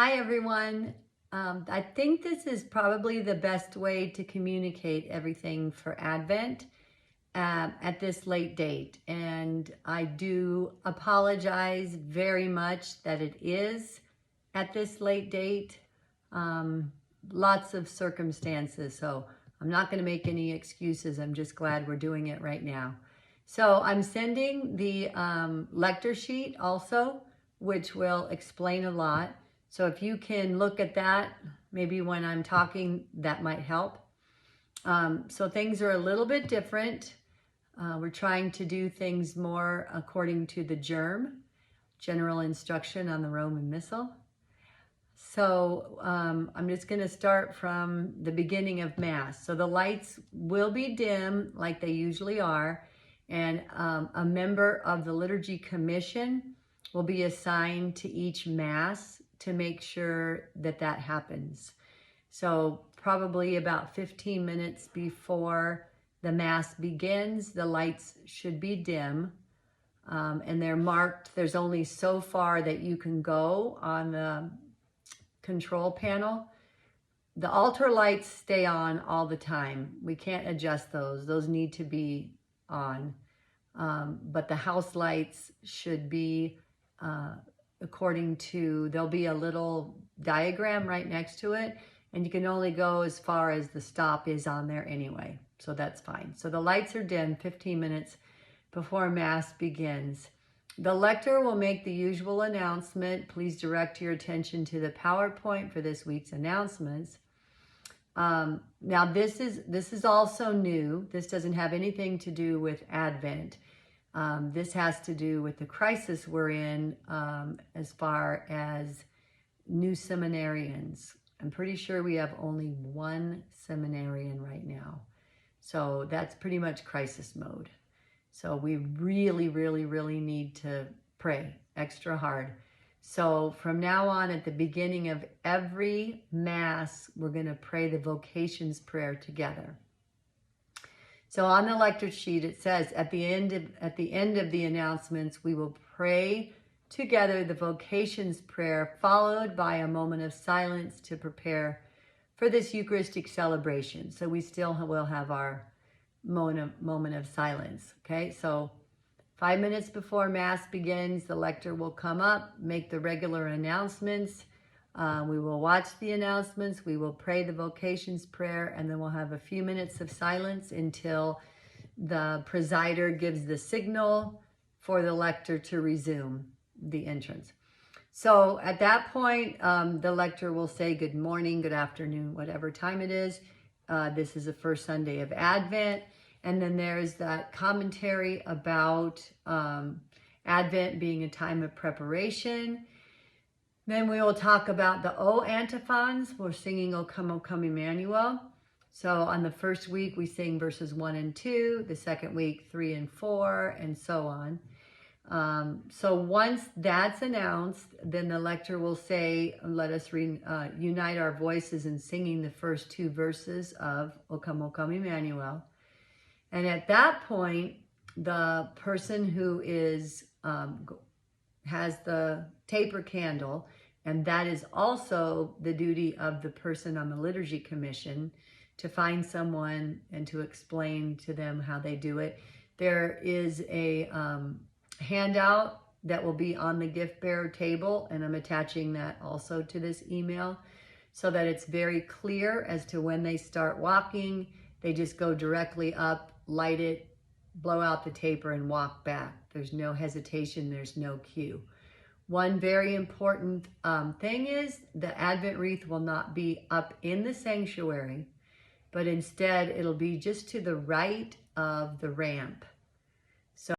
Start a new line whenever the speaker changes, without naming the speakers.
Hi, everyone. I think this is probably the best way to communicate everything for Advent at this late date. And I do apologize very much that it is at this late date. Um, Lots of circumstances, so I'm not going to make any excuses. I'm just glad we're doing it right now. So I'm sending the lecture sheet also, which will explain a lot. So if you can look at that, maybe when I'm talking, that might help. So things are a little bit different. We're trying to do things more according to the general instruction on the Roman Missal. So I'm just going to start from the beginning of Mass. So the lights will be dim like they usually are, and a member of the Liturgy Commission will be assigned to each Mass to make sure that that happens. So probably about 15 minutes before the Mass begins, the lights should be dim. And they're marked. There's only so far that you can go on the control panel. The altar lights stay on all the time. We can't adjust those. Those need to be on. But the house lights should be according to, there'll be a little diagram right next to it, and you can only go as far as the stop is on there anyway. So that's fine. So the lights are dim 15 minutes before Mass begins. The lector will make the usual announcement. Please direct your attention to the PowerPoint for this week's announcements. Now this is also new. This doesn't have anything to do with Advent. This has to do with the crisis we're in as far as new seminarians. I'm pretty sure we have only one seminarian right now. So that's pretty much crisis mode. So we really need to pray extra hard. So from now on, at the beginning of every Mass, we're going to pray the vocations prayer together. So on the lecture sheet, it says at the end of the announcements, we will pray together the vocations prayer, followed by a moment of silence to prepare for this Eucharistic celebration. So we still will have our moment of silence. Okay, so 5 minutes before Mass begins, the lector will come up, make the regular announcements. We will watch the announcements, we will pray the vocations prayer, and then we'll have a few minutes of silence until the presider gives the signal for the lector to resume the entrance. So at that point, the lector will say good morning, good afternoon, whatever time it is. This is the first Sunday of Advent. And then there's that commentary about Advent being a time of preparation. Then we will talk about the O antiphons. We're singing O Come, Emmanuel. So on the first week, we sing verses 1 and 2. The second week, 3 and 4, and so on. So once that's announced, then the lector will say, let us unite our voices in singing the first 2 verses of O Come, Emmanuel. And at that point, the person who is has the taper candle, and that is also the duty of the person on the Liturgy Commission, to find someone and to explain to them how they do it. There is a handout that will be on the gift bearer table, and I'm attaching that also to this email so that it's very clear as to when they start walking. They just go directly up, light it, blow out the taper, and walk back. There's no hesitation, there's no cue. One very important thing is the Advent wreath will not be up in the sanctuary, but instead it'll be just to the right of the ramp.